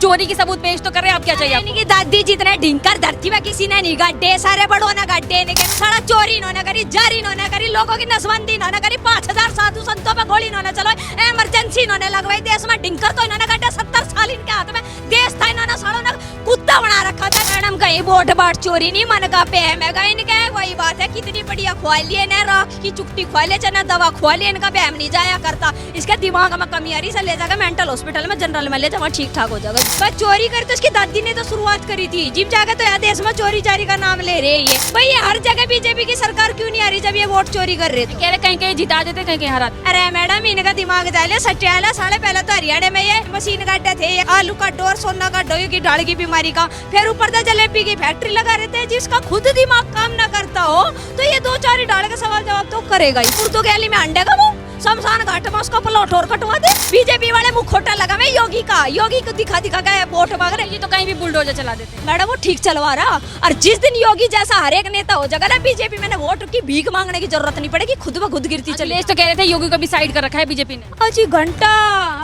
चोरी की सबूत पेश तो कर रहे हैं, आप क्या चाहिए आपको? की दादी जितने ढिंकर धरती में किसी ने नहीं गड्ढे सारे बड़ो ना गड्ढे ने सारा चोरी इन्होंने करी, जारी इन्होंने करी, लोगों की नसबंदी इन्होंने करी, 5000 साधु संतों पे गोली इन्होंने चलो, इमरजेंसी इन्होंने लगवाई, देश में ढिंकर तो इन्होंने गड्ढे 70 साल इनके हाथ में देश था, इन्होंने सालों ने कुत्ता बना रखा था। मैडम कहीं वोट बाट चोरी नहीं मन का पे है गए इनके, वही बात है कितनी बढ़िया खुआ लिए ना, राख की चुकती खुआ ले चाहे दवा खुआ ले, इनका बहम नहीं जाया करता, इसके दिमाग में कमी आ रही से ले जाकर मेंटल हॉस्पिटल में जनरल में ले जाओ, ठीक ठाक हो जाएगा। बस चोरी कर तो इसकी दादी ने तो शुरुआत करी थी, जिम जाकर तो यार देश में चोरी चारी का नाम ले रहे हैं भाई, ये हर जगह बीजेपी की सरकार क्यों नहीं आ रही जब ये वोट चोरी कर रहे थे? कह रहे कहीं कहीं जिता देते, कहीं कहीं हराते। अरे मैडम इनका दिमाग डाले सटियाला, साले पहले तो हरियाणा में ये मशीन काटते थे, आलू का डोर सोना का डोई की ढाल की बीमारी का, फिर ऊपर से जलेबी की फैक्ट्री लगा रहे थे, जिसका खुद दिमाग काम न करता हो तो ये 2-4 डाल का सवाल जवाब तो करेगा ही। पुर्तगाली में अंडे का वो शमशान घाट में उसका प्लॉट और कटवा दे, बीजेपी वाले मुंह खोटा लगा में योगी को दिखा के वोट मांग रहे, ये तो कहीं भी बुलडोजर चला देते हैं। मैडम वो ठीक चलवा रहा, और जिस दिन योगी जैसा हर एक नेता हो जाएगा ना बीजेपी में, वोट की भीख मांगने की जरूरत नहीं पड़ेगी, खुद ब खुद गिरती चली। तो कह रहे थे योगी को भी साइड कर रखा है बीजेपी ने। अजी घंटा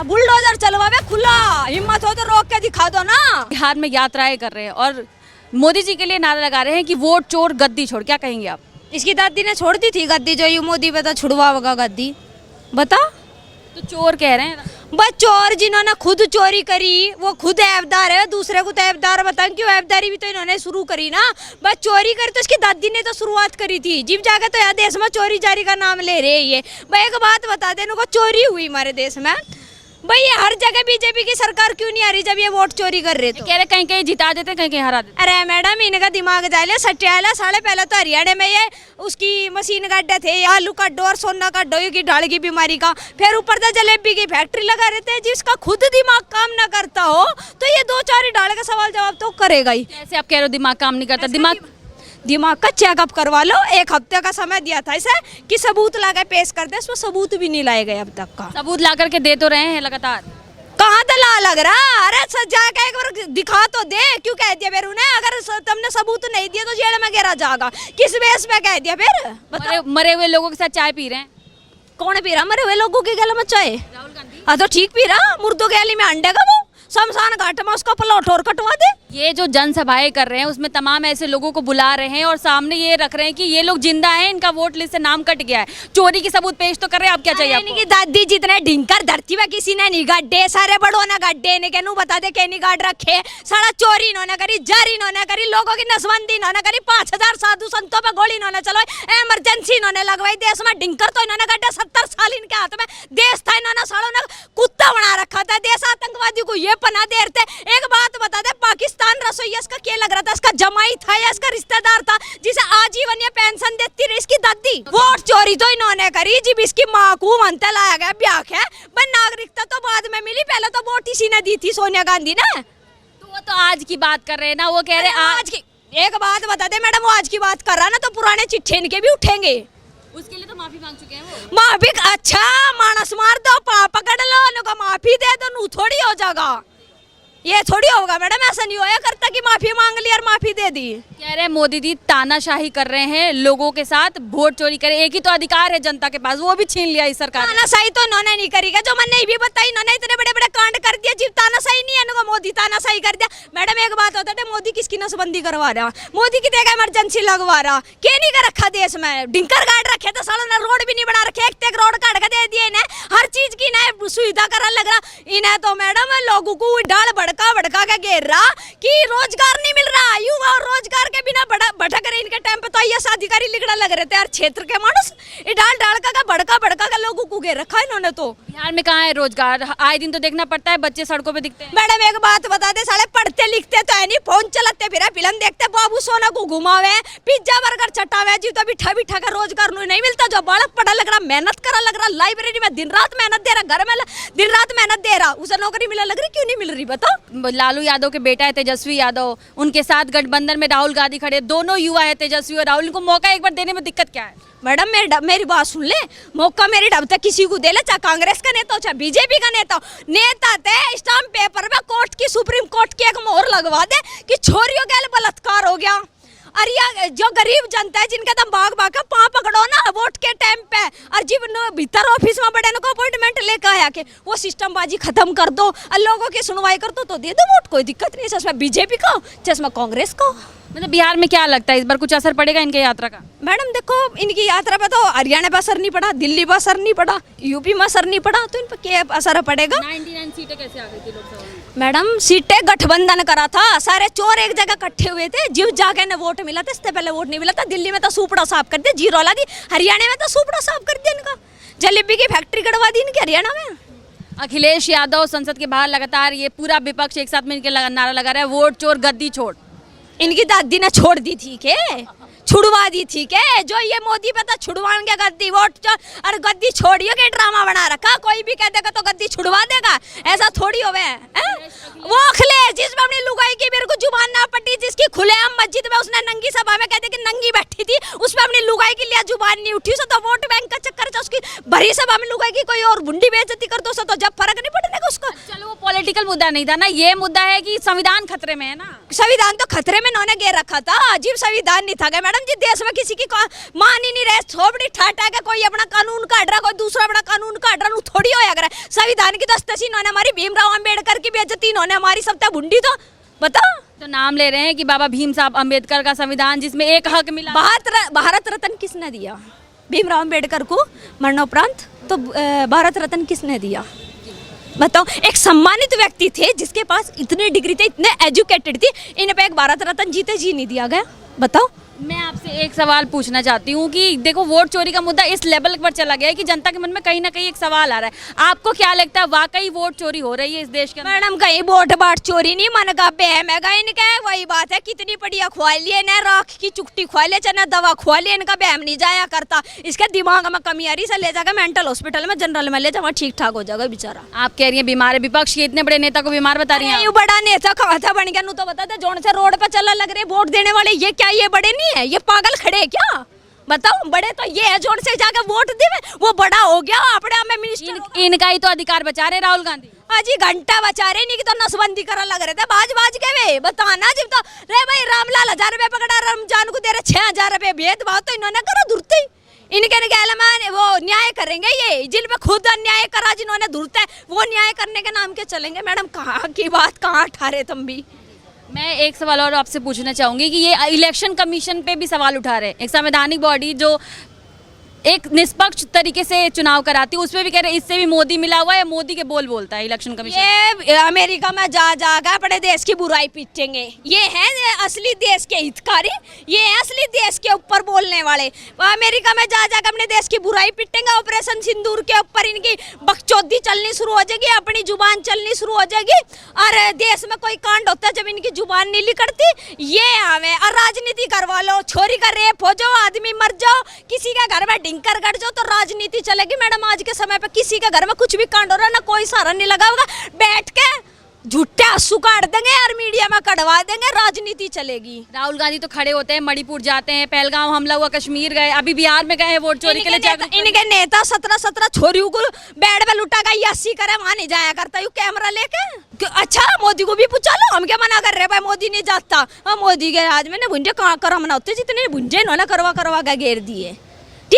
बुलडोजर चलवावे खुला, हिम्मत हो तो रोक के दिखा दो ना। बिहार में यात्राएं कर रहे हैं और मोदी जी के लिए नारा लगा रहे हैं कि वोट चोर गद्दी छोड़, क्या कहेंगे आप? इसकी दादी ने छोड़ दी थी गद्दी, जो यू मोदी पे तो छुड़वाएगा गद्दी, बता। तो चोर कह रहे हैं, बस चोर जिन्होंने खुद चोरी करी वो खुद ऐबदार है, दूसरे को तो ऐबदार बताएं, क्यों ऐबदारी भी तो इन्होंने शुरू करी ना। बस चोरी करी तो इसकी दादी ने तो शुरुआत करी थी, जिम जाके तो यार देश में चोरी जारी का नाम ले रहे ये। भाई एक बात बता दे, इनको चोरी हुई हमारे देश में भाई, ये हर जगह बीजेपी की सरकार क्यों नहीं आ रही जब ये वोट चोरी कर रहे? तो कह रहे कहीं कहीं जिता देते, कहीं कहीं हरा देते। अरे मैडम इनका दिमाग डाले सटियाला, साले पहले तो हरियाणा में ये उसकी मशीन गड्ढे थे, आलू का डोर सोना का डोई की ढाल की बीमारी का, फिर ऊपर से जलेबी की फैक्ट्री लगा रहे थे, जिसका खुद दिमाग काम न करता हो तो ये 2-4 डाल का सवाल जवाब तो करेगा ही। ऐसे आप कह रहे हो दिमाग काम नहीं करता, दिमाग का चेकअप करवा लो, 1 हफ्ते का समय दिया था इसे कि सबूत लाकर पेश कर दे, इसमें सबूत भी नहीं लाए गए अब तक का। सबूत ला करके दे तो रहे हैं लगातार, कहाँ दला लग रहा? अरे सजा के एक बार दिखा तो दे, क्यों कह दिया फिर उन्हें? अगर तुमने सबूत नहीं दिया तो जेल में गिरा जाएगा, किस बेस पे कह दिया फिर? मरे हुए लोगों के साथ चाय पी रहे हैं। कौन पी रहा मरे हुए लोगों के गले में चाय? राहुल गांधी। हाँ तो ठीक पी रहा, मुर्दों के गली में अंडे का वो शमशान घाट में उसका प्लॉट और कटवा दे। ये जो जनसभाएं कर रहे हैं उसमें तमाम ऐसे लोगों को बुला रहे हैं और सामने ये रख रहे हैं कि ये लोग जिंदा हैं, इनका वोट लिस्ट से नाम कट गया है, चोरी की सबूत पेश तो कर रहे हैं, आप क्या चाहिए आपको? की दादी जितने ढिंकर धरती में किसी ने नहीं गड्ढे सारे बड़ो ना गड्ढे ने के बता दे के नहीं गाड़ रखे, सारा चोरी इन्होंने करी, जारी इन्होंने करी, लोगों की नसबंदी इन्होंने करी, 5000 साधु संतों पे गोली इन्होंने चलो, इमरजेंसी इन्होंने लगवाई, देश में ढिंकर तो इन्होंने गड्ढे 70 साल इनके हाथ में देश था, इन्होंने सालों ने कुत्ता बना रखा था, देश आतंकवादी को ये पना दे रहे। एक बात बता दे, पाकिस्तान रसोईया इसका क्या लग रहा था? इसका जमाई था या इसका रिश्तेदार था जिसे आजीवन ये पेंशन देती रही इसकी दादी? वोट चोरी तो इन्होंने करी, जब इसकी माँ को मनता लाया गया ब्याह है, पर नागरिकता तो बाद में मिली, पहले तो वोट इसी ने दी थी सोनिया गांधी ने। तो वो तो आज की बात कर रहे हैं ना, वो कह रहे हैं आज की। एक बात बता दे मैडम, वो आज की बात कर रहा ना तो पुराने चिट्ठे इनके भी उठेंगे, उसके लिए तो माफी मांग चुके हैं वो। माफी? अच्छा मानस मार दो, पकड़ लो, उनको माफी दे दो, नू थोड़ी हो जाएगा, ये थोड़ी होगा मैडम, ऐसा नहीं होया करता कि माफी मांग ली और माफी दे दी। कह रहे हैं मोदी जी तानाशाही कर रहे हैं लोगों के साथ, वोट चोरी करे, एक ही तो अधिकार है जनता के पास, वो भी छीन लिया इस सरकार ने। तानाशाही तो इन्होंने नहीं करी, जो मैंने नहीं भी बताई, इन्होंने इतने बड़े बड़े कांड कर दिया, जीव तानाशाही नहीं है, इनको मोदी तानाशाही कर दिया। मैडम एक बात होता है, मोदी किसकी नसबंदी करवा रहा? मोदी की देखा इमरजेंसी लगवा रहा, क्या नहीं कर रखा देश में? डिंकर गाड़ रखे तो सालों ने रोड भी नहीं बना रखे, एक रोड काट के दे दिए इन्हें, हर चीज की इन्हें सुविधा करा लग रहा इन्हें, तो मैडम लोगों को डाल भड़का भड़का के घेर रहा कि रोजगार नहीं मिल रहा, युवा रोजगार के बिना भटक रहे, इनके टाइम पे तो आईएएस अधिकारी लिखना लग रहे थे यार, क्षेत्र के मानुस डाल का भड़का भड़का का लोगों को घेर रखा इन्होंने। तो बिहार में कहाँ है रोजगार? आए दिन तो देखना पड़ता है, बच्चे सड़कों पे दिखते हैं। मैडम एक बात बता दे, साले पढ़ते लिखते तो है नहीं, फोन चलाते फिर फिल्म देखते, बाबू सोना को घुमावे, पिज्जा बर्गर चटावे, जी तो बिठा बिठा कर रोजगार नहीं मिलता। जो बालक पढ़ा लग रहा, मेहनत करा लग रहा, लाइब्रेरी में दिन रात मेहनत दे रहा, घर में दिन रात मेहनत दे रहा, उसे नौकरी मिला लग रही, क्यों नहीं मिल रही बताओ? लालू यादव के बेटा है तेजस्वी यादव, उनके साथ गठबंधन में राहुल गांधी खड़े, दोनों युवा है तेजस्वी और राहुल, इनको मौका एक बार देने में दिक्कत क्या है? मैडम मेरी बात सुन ले, मौका मेरी डब तक किसी को दे ले, चाहे कांग्रेस का नेता हो चाहे बीजेपी का नेता हो, नेता थे स्टाम्प पेपर में कोर्ट की, सुप्रीम कोर्ट की एक मोहर लगवा दे कि छोरियों के बलात्कार हो गया, और या जो गरीब जनता है जिनका तुम भाग भाग के पाँव पकड़ो ना वोट के टाइम पे, और जब भीतर ऑफिस में बड़े को अपॉइंटमेंट लेकर आया के वो सिस्टम बाजी खत्म कर दो और लोगों की सुनवाई कर दो तो दे दो वोट, कोई दिक्कत नहीं है। चश्मा बीजेपी का, चश्मा कांग्रेस का। मतलब बिहार में क्या लगता है इस बार कुछ असर पड़ेगा इनके यात्रा का? मैडम देखो इनकी यात्रा पे तो हरियाणा पे असर नहीं पड़ा, दिल्ली पे असर नहीं पड़ा, यूपी में असर नहीं पड़ा, तो इन पर क्या असर पड़ेगा? 99 सीटें कैसे आ गई थी लोकसभा में? मैडम सीटें गठबंधन करा था, सारे चोर एक जगह इकट्ठे हुए थे, जीव जाके ने वोट मिला था, इससे पहले वोट नहीं मिला था। दिल्ली में तो सुपड़ा साफ कर दिया, जीरो लगी, हरियाणा में तो सुपड़ा साफ कर दिया इनका, जलेबी की फैक्ट्री गड़वा दी इनकी हरियाणा में। अखिलेश यादव संसद के बाहर लगातार ये पूरा विपक्ष एक साथ में इनके नारा लगा रहा है, वोट चोर गद्दी छोड़। इनकी दादी ने छोड़ दी थी के, छुड़वा दी थी के, जो ये मोदी पे तो छुड़वाएंगे गद्दी, वोट और गद्दी छोड़िए के ड्रामा बना रखा, कोई भी कह देगा तो गद्दी छुड़वा देगा, ऐसा थोड़ी होवे है। वो अखिलेश जिसमें अपनी लुगाई की मेरे को जुबान ना पटी, जिसकी खुलेआम मस्जिद में उसने नंगी सभा में कहते कि नंगी बैठी थी, उसमें अपनी लुगाई के लिए जुबान नहीं उठी, तो वोट बैंक का चक्कर था, उसकी भरी सभा में लुगाई की कोई और बुंडी बेइज्जती कर दो तो जब फर्क नहीं पड़ने का उसको। चलो वो पॉलिटिकल मुद्दा नहीं था ना, ये मुद्दा है कि संविधान खतरे में है ना। संविधान तो खतरे में इन्होंने घेर रखा था, अजीब संविधान नहीं था मैडम जी, देश में किसी की मान ही नहीं रहे, थोड़ी ठाटा के कोई अपना कानून काट रहा, कोई दूसरा अपना कानून काट रहा, थोड़ी होया करे। संविधान की दस्तशी इन्होंने हमारी, भीमराव अंबेडकर की बेइज्जती इन्होंने हमारी, सब तक भुंडी तो बताओ। तो नाम ले रहे हैं कि बाबा भीम साहब अंबेडकर का संविधान जिसमें एक हक मिला। भारत रत्न किसने दिया भीमराव अंबेडकर को मरणोपरांत? तो भारत रत्न किसने दिया बताओ? एक सम्मानित व्यक्ति थे जिसके पास इतने डिग्री थे, इतने एजुकेटेड थी, इन पे एक भारत रत्न जीते जी नहीं दिया गया बताओ। मैं आपसे एक सवाल पूछना चाहती हूँ कि देखो वोट चोरी का मुद्दा इस लेवल पर चला गया है कि जनता के मन में कहीं ना कहीं एक सवाल आ रहा है, आपको क्या लगता है वाकई वोट चोरी हो रही है इस देश के अंदर? मैडम कहीं वोट बाट चोरी नहीं, मन का बहम है इनका, वही बात है, कितनी बढ़िया खुआ लिए न, राख की चुकटी खुआ लिया, चाहे दवा खुआ लिया, इनका बहम नहीं जाया करता, इसके दिमाग में कमी आ रही, से ले जाकर मेंटल हॉस्पिटल में जनरल में ले जाओ, ठीक ठाक हो जाएगा बेचारा। आप कह रही है बीमार है, विपक्ष के इतने बड़े नेता को बीमार बता रही है? बड़ा नेता कहाँ था बन गया, तो बता दे, जोन से रोड पे चलने लग रहे वोट देने वाले, ये क्या ये बड़े नहीं है, ये पागल खड़े क्या बताओ? बड़े तो ये है जोन से जाकर वोट दे, वो बड़ा हो गया अपने हमें मिनिस्टर। इनका ही तो अधिकार बचा रहे राहुल गांधी, अजी घंटा बचा रहे, नहीं कि तो नसबंदी करा लग रहे थे, बाज के वे बताना जब तो रे भाई रामलाल 1000 रुपए पकड़ा, रमजान को दे रहे 6000 रुपए, भेदभाव तो इन्होंने करा दुरते, इनके गैलमान वो न्याय करेंगे, ये जिन पे खुद अन्याय करा जिन्होंने दुरते वो न्याय करने के नाम के चलेंगे। मैडम कहाँ की बात कहाँ ठहरे तुम भी। मैं एक सवाल और आपसे पूछना चाहूंगी कि ये इलेक्शन कमीशन पे भी सवाल उठा रहे हैं, एक संवैधानिक बॉडी जो एक निष्पक्ष तरीके से चुनाव कराती है, उसमें भी कह रहे इससे भी मोदी मिला हुआ है, मोदी के बोल बोलता है इलेक्शन कमीशन। ये अमेरिका में जाकर अपने देश की बुराई पीटेंगे, ये है असली देश के हितकारी, ये है असली देश के ऊपर बोलने वाले। अमेरिका में जाकर अपने देश की बुराई पीटेंगे, ऑपरेशन सिंदूर के ऊपर इनकी बकचोदी चलनी शुरू हो जाएगी, अपनी जुबान चलनी शुरू हो जाएगी, और देश में कोई कांड होता है जब इनकी जुबान नहीं निकलती, ये हमें और राजनीति करवा लो, छोरी का रेप हो जाओ, आदमी मर जाओ, किसी का घर में कर गड़ जाओ तो राजनीति चलेगी। मैडम आज के समय पे किसी के घर में कुछ भी कांड हो रहा है ना, कोई सहारा नहीं लगा होगा, बैठ के झूठे आंसू काट देंगे और मीडिया में कढ़वा देंगे, राजनीति चलेगी। राहुल गांधी तो खड़े होते हैं, मणिपुर जाते हैं, पहलगाम हमला हुआ, कश्मीर गए, अभी बिहार में गए हैं वोट चोरी के लिए। इनके नेता 17 छोरियों को बेड में लुटा गई, 80 करे वहां नहीं जाया करता यू कैमरा लेके। अच्छा मोदी को भी पूछा लो, हम क्या मना कर रहे भाई, मोदी नहीं जाता। मोदी के राज में भुंजे कहाँ करा मना होते, जितने भुंजे इन्होंने करवा के घेर दिए।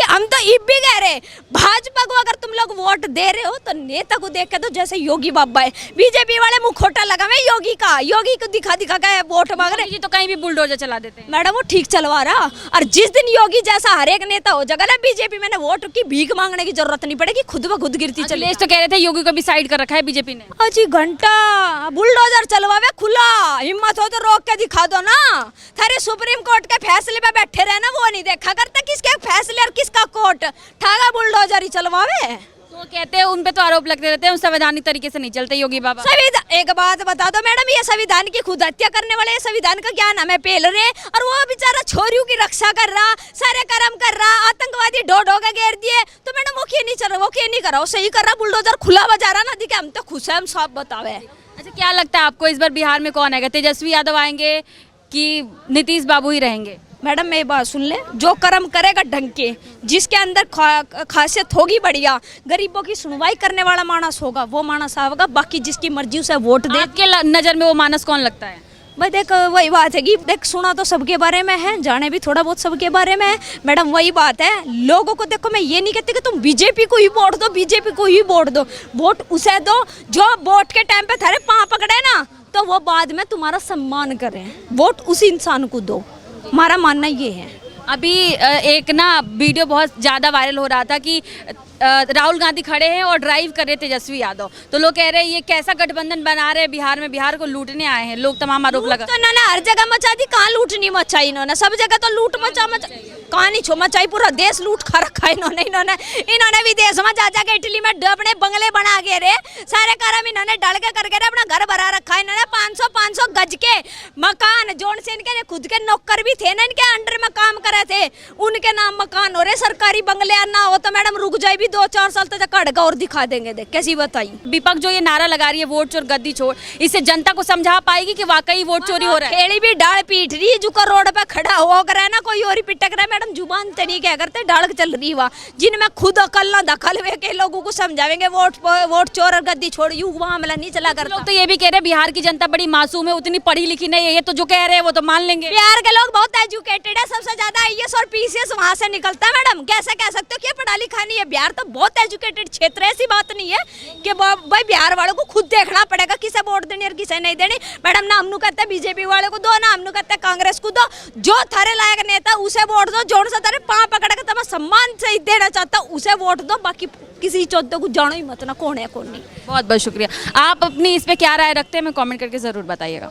हम तो इब भी कह रहे भाजपा को अगर तुम लोग वोट दे रहे हो तो नेता को देख के तो जैसे योगी बाबा है, बीजेपी वाले मुंह खोटा लगा में योगी को दिखा के वोट मांग रहे, तो कहीं भी बुलडोजर चला देते हैं। मैडम वो ठीक चलवा रहा, और जिस दिन योगी जैसा हर एक नेता हो जाएगा ना बीजेपी में, वोट की भीख मांगने की जरूरत नहीं पड़ेगी, खुद ब खुद गिरती चली। तो कह रहे थे योगी को भी साइड कर रखा है बीजेपी ने। अजी घंटा बुलडोजर चलवावे खुला, हिम्मत हो तो रोक के दिखा दो ना। थारे सुप्रीम कोर्ट के फैसले पे बैठे रहे ना, वो नहीं देखा करता किसके फैसले और किसका कोर्ट, ठागा बुलडोजर ही चलवावे। तो कहते हैं उन पे तो आरोप लगते रहते हैं संवैधानिक तरीके से नहीं चलते योगी बाबा। एक बात बता दो मैडम, ये संविधान की खुद हत्या करने वाले संविधान का क्या नाम है पेल रहे, और वो बेचारा छोरियों की रक्षा कर रहा, सारे कर्म कर रहा, आतंकवादी ढो के घेर दिए, तो मैडम वो क्यों नहीं चल रहा, वो क्यों नहीं कर रहा, सही कर रहा, बुलडोजर खुला बजा रहा ना, दिखे हम तो खुश है, हम सब बतावे। अच्छा क्या लगता है आपको इस बार बिहार में कौन आएगा, तेजस्वी यादव आएंगे कि नीतीश बाबू ही रहेंगे? मैडम मेरी बात सुन ले, जो कर्म करेगा ढंग के, जिसके अंदर खासियत होगी बढ़िया, गरीबों की सुनवाई करने वाला मानस होगा, वो मानस आएगा। बाकी जिसकी मर्जी उसे वोट दे। आपके नजर में वो मानस कौन लगता है? भाई देख वही बात है कि देख सुना तो सबके बारे में है, जाने भी थोड़ा बहुत सबके बारे में है मैडम। वही बात है, लोगों को देखो, मैं ये नहीं कहती कि तुम बीजेपी को ही वोट दो, बीजेपी को ही वोट दो, वोट उसे दो जो वोट के टाइम पे थारे पाँव पकड़े ना, तो वो बाद में तुम्हारा सम्मान करें, वोट उसी इंसान को दो। हमारा मानना ये है। अभी एक ना वीडियो बहुत ज़्यादा वायरल हो रहा था कि राहुल गांधी खड़े हैं और ड्राइव कर रहे तेजस्वी यादव, तो लोग कह रहे हैं ये कैसा गठबंधन बना रहे हैं बिहार में, बिहार को लूटने आए हैं लोग, तमाम आरोप लगा। तो इन्होंने हर जगह मचा दी, कहाँ लूट नहीं मचाई इन्होंने, सब जगह तो लूट मचा कहाँ नहीं छो मचाई, पूरा देश लूट खा रखा है इन्होंने विदेश में जा जाके इटली में अपने बंगले बना के रे सारे काम इन्होंने डल के करके अपना घर भरा रखा है इन्होंने। 500 गज के मकान जोन से इनके खुद के नौकर भी थे ना, इनके अंडर में काम करे थे, उनके नाम मकान हो रहे, सरकारी बंगले ना हो तो मैडम रुक जाए भी 2-4 साल तक कड़गा और दिखा देंगे। देख कैसी बताई विपक्ष जो ये नारा लगा रही है वोट चोर गद्दी छोड़, इससे जनता को समझा पाएगी कि वाकई वोट चोरी हो रहा है? खेड़ी भी डाल पीट रही, जो का रोड पे खड़ा हो कर ना कोई और ही पिटक रहा है मैडम, जुबान तरी क्या करते ढाल चल रही हुआ, जिनमें खुद अकल ना दखल वे के लोगों को समझावेंगे वोट चोर और गद्दी छोड़, यू मामला नहीं चला करता। लोग तो ये भी कह रहे हैं बिहार की जनता बड़ी मासूम है, उतनी पढ़ी लिखी नहीं है, ये तो जो कह रहे हैं वो तो मान लेंगे। बिहार के लोग बहुत एजुकेटेड है, सबसे ज्यादा आईएएस और पीसीएस वहां से निकलता है मैडम, कैसे कह सकते हो कि पढ़ा लिखा नहीं है? बिहार तो बहुत एजुकेटेड क्षेत्र है, ऐसी बात नहीं है कि भाई बिहार वालों को खुद देखना पड़ेगा किसे वोट देनी और किसे नहीं देनी। मैडम ना हमनु कहते हैं बीजेपी वाले को दो, ना हमनु कहते हैं कांग्रेस को दो, जो थारे लायक नेता उसे वोट दो, जोन से तारे पाँव पकड़ के तुम्हें सम्मान से देना चाहता उसे वोट दो, बाकी किसी चौथे को जानो ही मत ना कौन है कौन नहीं। बहुत बहुत शुक्रिया। आप अपनी इस पे क्या राय रखते हैं, मैं कमेंट करके ज़रूर बताइएगा।